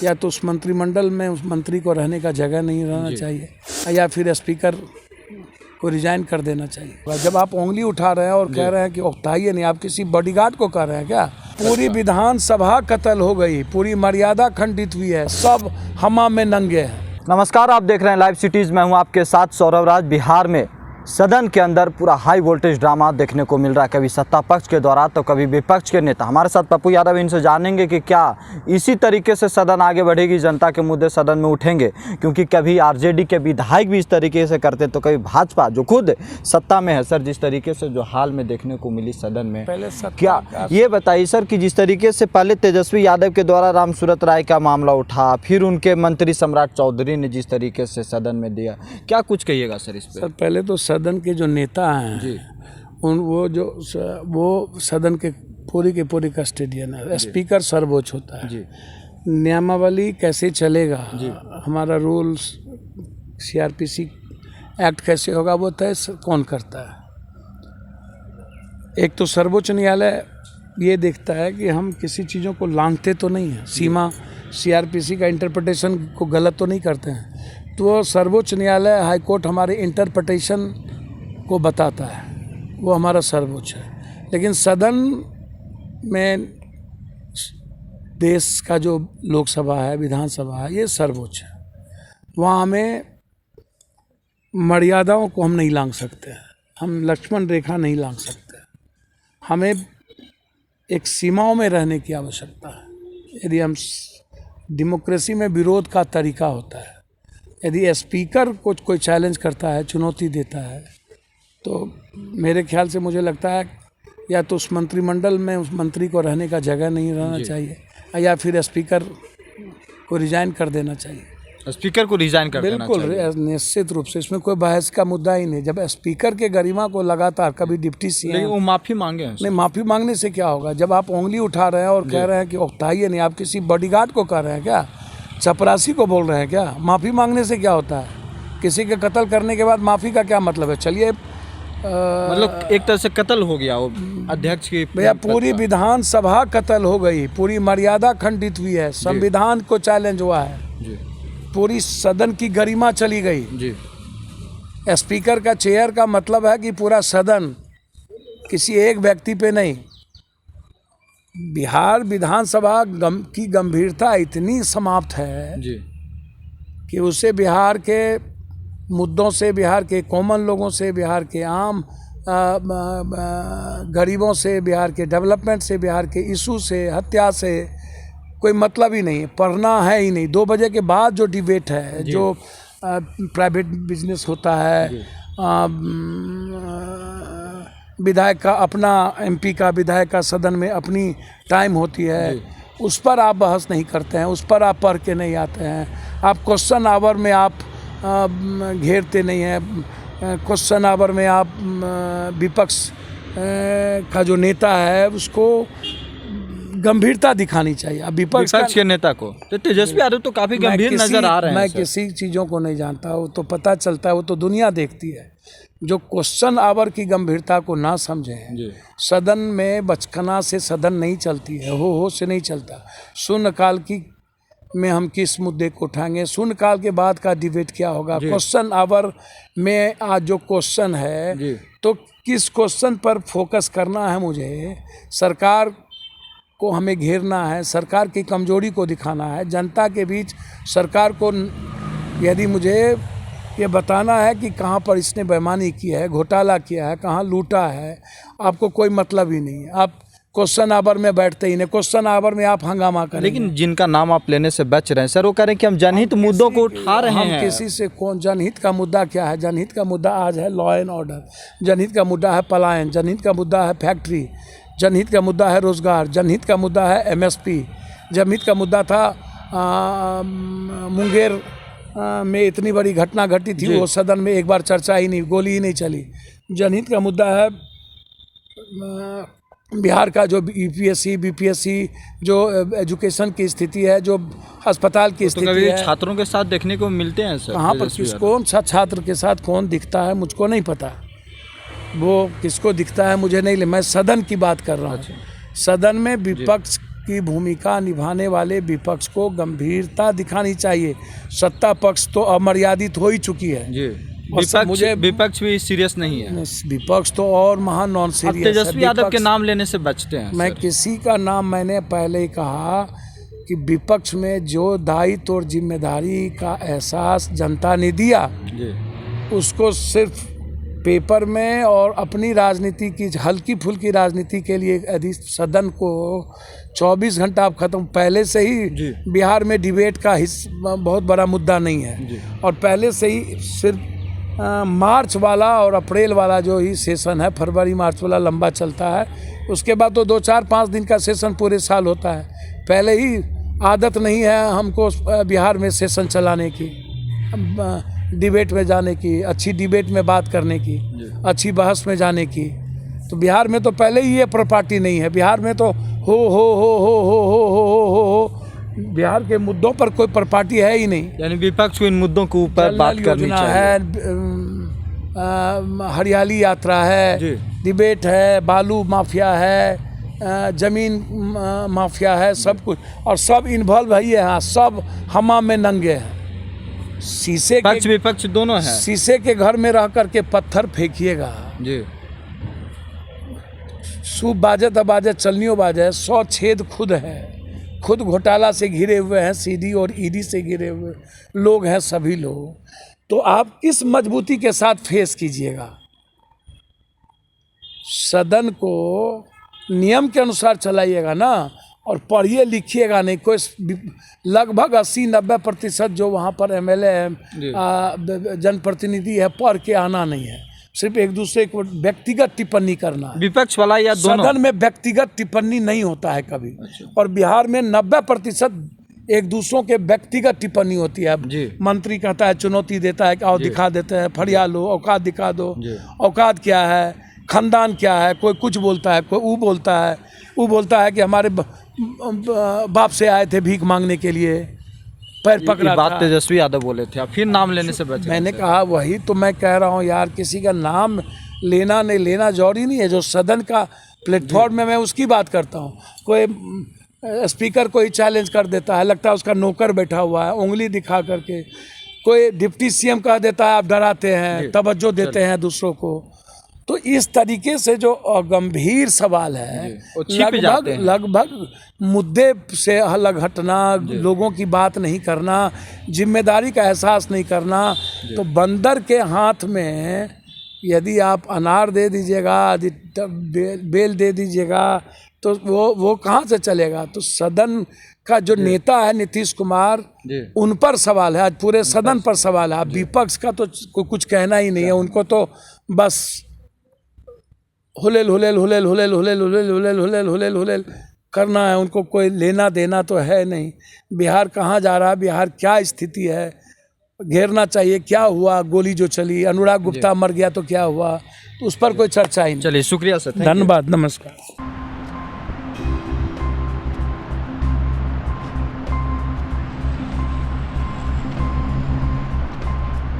या तो उस मंत्रिमंडल में उस मंत्री को रहने का जगह नहीं रहना चाहिए या फिर स्पीकर को रिजाइन कर देना चाहिए। जब आप उंगली उठा रहे हैं और कह रहे हैं कि उठाइए नहीं, आप किसी बॉडीगार्ड को कर रहे हैं क्या? पूरी विधानसभा कत्ल हो गई, पूरी मर्यादा खंडित हुई है, सब हमाम में नंगे हैं। नमस्कार, आप देख रहे हैं लाइव सिटीज़। मैं हूं आपके साथ सौरभ राज। बिहार में सदन के अंदर पूरा हाई वोल्टेज ड्रामा देखने को मिल रहा है, कभी सत्ता पक्ष के द्वारा तो कभी विपक्ष के नेता। हमारे साथ पप्पू यादव, इनसे जानेंगे कि क्या इसी तरीके से सदन आगे बढ़ेगी, जनता के मुद्दे सदन में उठेंगे। क्योंकि कभी आरजेडी के विधायक भी इस तरीके से करते तो कभी भाजपा जो खुद सत्ता में है सर, जिस तरीके से जो हाल में देखने को मिली सदन में, क्या ये बताइए सर कि जिस तरीके से पहले तेजस्वी यादव के द्वारा रामसूरत राय का मामला उठा, फिर उनके मंत्री सम्राट चौधरी ने जिस तरीके से सदन में दिया, क्या कुछ कहिएगा सर इस पर? सर पहले तो सदन के जो नेता हैं जी, वो सदन के पूरी कस्टोडियन है। स्पीकर सर्वोच्च होता है जी। नियमावली कैसे चलेगा, हमारा रूल्स सीआरपीसी एक्ट कैसे होगा, वो तय कौन करता है? एक तो सर्वोच्च न्यायालय ये देखता है कि हम किसी चीज़ों को लांघते तो नहीं हैं, सीमा सीआरपीसी का इंटरप्रिटेशन को गलत तो नहीं करते हैं। तो सर्वोच्च न्यायालय, हाईकोर्ट हमारे इंटरप्रिटेशन को बताता है, वो हमारा सर्वोच्च है। लेकिन सदन में देश का जो लोकसभा है, विधानसभा है, ये सर्वोच्च है। वहाँ हमें मर्यादाओं को हम नहीं लांघ सकते, हम लक्ष्मण रेखा नहीं लांघ सकते। हमें एक सीमाओं में रहने की आवश्यकता है। यदि हम डेमोक्रेसी में विरोध का तरीका होता है, यदि स्पीकर को कोई चैलेंज करता है, चुनौती देता है, तो मेरे ख्याल से मुझे लगता है या तो उस मंत्रिमंडल में उस मंत्री को रहने का जगह नहीं रहना चाहिए या फिर स्पीकर को रिजाइन कर देना चाहिए। स्पीकर को रिजाइन कर देना चाहिए? बिल्कुल, निश्चित रूप से, इसमें कोई बहस का मुद्दा ही नहीं। जब स्पीकर के गरिमा को लगातार कभी डिप्टी सीएम, वो माफ़ी मांगे हैं। नहीं, माफ़ी मांगने से क्या होगा? जब आप उंगली उठा रहे हैं और कह रहे हैं कि उठाइए नहीं, आप किसी बॉडीगार्ड को कर रहे हैं क्या? चपरासी को बोल रहे हैं क्या? माफ़ी मांगने से क्या होता है? किसी के कत्ल करने के बाद माफ़ी का क्या मतलब है? चलिए, मतलब एक तरह से कत्ल हो गया वो अध्यक्ष की। भैया पूरी विधानसभा कत्ल हो गई, पूरी मर्यादा खंडित हुई है, संविधान को चैलेंज हुआ है जी। पूरी सदन की गरिमा चली गई जी। स्पीकर का चेयर का मतलब है कि पूरा सदन, किसी एक व्यक्ति पे नहीं। बिहार विधानसभा की गंभीरता इतनी समाप्त है जी कि उसे बिहार के मुद्दों से, बिहार के कॉमन लोगों से, बिहार के आम गरीबों से, बिहार के डेवलपमेंट से, बिहार के इशू से, हत्या से कोई मतलब ही नहीं है, पढ़ना है ही नहीं। 2 बजे के बाद जो डिबेट है, जो प्राइवेट बिजनेस होता है, विधायक का अपना, एमपी का, विधायक का सदन में अपनी टाइम होती है, उस पर आप बहस नहीं करते हैं, उस पर आप पढ़ के नहीं आते हैं। आप क्वेश्चन आवर में आप घेरते नहीं है। क्वेश्चन आवर में आप विपक्ष का जो नेता है उसको गंभीरता दिखानी चाहिए। अब विपक्ष के नेता को तो तेजस्वी यादव तो काफ़ी गंभीर नजर आ रहे हैं। मैं किसी चीज़ों को नहीं जानता, वो तो पता चलता है, वो तो दुनिया देखती है। जो क्वेश्चन आवर की गंभीरता को ना समझे, सदन में बचपना से सदन नहीं चलती है, हो से नहीं चलता। शून्यकाल की में हम किस मुद्दे को उठाएंगे, शून्यकाल के बाद का डिबेट क्या होगा, क्वेश्चन आवर में आज जो क्वेश्चन है तो किस क्वेश्चन पर फोकस करना है मुझे? सरकार को हमें घेरना है, सरकार की कमजोरी को दिखाना है, जनता के बीच सरकार को यदि मुझे ये बताना है कि कहाँ पर इसने बेईमानी की है, घोटाला किया है, कहाँ लूटा है, आपको कोई मतलब ही नहीं है। आप क्वेश्चन आवर में बैठते ही नहीं, क्वेश्चन आवर में आप हंगामा करें। लेकिन जिनका नाम आप लेने से बच रहे हैं सर, वो कह रहे हैं कि हम जनहित मुद्दों को उठा रहे हैं। हम किसी से कौन? जनहित का मुद्दा क्या है? जनहित का मुद्दा आज है लॉ एंड ऑर्डर, जनहित का मुद्दा है पलायन, जनहित का मुद्दा है फैक्ट्री, जनहित का मुद्दा है रोजगार, जनहित का मुद्दा है एमएसपी, जनहित का मुद्दा था मुंगेर में इतनी बड़ी घटना घटी थी, वो सदन में एक बार चर्चा ही नहीं, गोली ही नहीं चली। जनहित का मुद्दा है बिहार का जो यूपीएससी, बीपीएससी, जो एजुकेशन की स्थिति है, जो अस्पताल की स्थिति है। छात्रों के साथ देखने को मिलते हैं सर। कहाँ पर कौन सा छात्र के साथ कौन दिखता है मुझको नहीं पता, वो किसको दिखता है मुझे नहीं। मैं सदन की बात कर रहा हूँ। सदन में विपक्ष की भूमिका निभाने वाले विपक्ष को गंभीरता दिखानी चाहिए। सत्ता पक्ष तो अमर्यादित हो ही चुकी है जी। विपक्ष भी सीरियस नहीं है। विपक्ष तो और महान नॉन सीरियस है। तेजस्वी यादव के नाम लेने से बचते हैं। मैं किसी का नाम, मैंने पहले ही कहा कि विपक्ष में जो दायित्व और जिम्मेदारी का एहसास जनता ने दिया जी। उसको सिर्फ पेपर में और अपनी राजनीति की हल्की फुल्की राजनीति के लिए यदि सदन को 24 घंटा आप खत्म, पहले से ही बिहार में डिबेट का बहुत बड़ा मुद्दा नहीं है और पहले से ही सिर्फ मार्च वाला और अप्रैल वाला जो ही सेशन है, फरवरी मार्च वाला लंबा चलता है, उसके बाद तो 2-4-5 दिन का सेशन पूरे साल होता है। पहले ही आदत नहीं है हमको बिहार में सेशन चलाने की, डिबेट में जाने की, अच्छी डिबेट में बात करने की, अच्छी बहस में जाने की। तो बिहार में तो पहले ही ये प्रॉपर्टी नहीं है। बिहार में तो हो बिहार के मुद्दों पर कोई प्रॉपर्टी है ही नहीं। यानी विपक्ष को इन मुद्दों के ऊपर बात करनी चाहिए। हरियाली यात्रा है, डिबेट है, बालू माफिया है, जमीन माफिया है, सब कुछ, और सब इन्वॉल्व है ये। हाँ, सब हमा में नंगे हैं। शीशे पक्ष विपक्ष दोनों हैं। शीशे के घर में रह करके पत्थर फेंकिएगा जी, सूप बाजे तो बाजे, चलनियों बाजे, 100 छेद खुद है। खुद घोटाला से घिरे हुए हैं, सीडी और ईडी से घिरे हुए लोग हैं सभी लोग। तो आप किस मजबूती के साथ फेस कीजिएगा? सदन को नियम के अनुसार चलाइएगा ना, और पढ़िए लिखिएगा नहीं। कोई लगभग 80-90% जो वहाँ पर एमएलए है, जनप्रतिनिधि है, पढ़ के आना नहीं है, सिर्फ एक दूसरे को व्यक्तिगत टिप्पणी करना है। विपक्ष वाला या दोनों? सदन में व्यक्तिगत टिप्पणी नहीं होता है कभी। और बिहार में 90% एक दूसरों के व्यक्तिगत टिप्पणी होती है। मंत्री कहता है, चुनौती देता है कि आओ दिखा देते हैं, फरिया लो, औकात दिखा दो। औकात क्या है, खानदान क्या है, कोई कुछ बोलता है, कोई वो बोलता है कि हमारे बाप से आए थे भीख मांगने के लिए, पैर पकड़ा था। बात तेजस्वी यादव बोले थे, फिर नाम लेने से बचे। मैंने कहा वही तो मैं कह रहा हूँ यार, किसी का नाम लेना नहीं लेना जरूरी नहीं है। जो सदन का प्लेटफॉर्म में मैं उसकी बात करता हूँ। कोई स्पीकर को ही चैलेंज कर देता है, लगता है उसका नौकर बैठा हुआ है, उंगली दिखा करके। कोई डिप्टी सीएम कह देता है आप डराते हैं, तवज्जो देते हैं दूसरों को। तो इस तरीके से जो गंभीर सवाल है, लगभग मुद्दे से अलग हटना, लोगों की बात नहीं करना, जिम्मेदारी का एहसास नहीं करना। तो बंदर के हाथ में यदि आप अनार दे दीजिएगा, बेल दे दीजिएगा, तो वो कहाँ से चलेगा? तो सदन का जो नेता है नीतीश कुमार, उन पर सवाल है, आज पूरे सदन पर सवाल है। विपक्ष का तो कुछ कहना ही नहीं है। उनको तो बस हुलेल करना है, उनको कोई लेना देना तो है नहीं। बिहार कहाँ जा रहा है, बिहार क्या स्थिति है, घेरना चाहिए, क्या हुआ, गोली जो चली, अनुराग गुप्ता मर गया तो क्या हुआ, तो उस पर कोई चर्चा ही नहीं। चलिए, शुक्रिया सर, धन्यवाद, नमस्कार।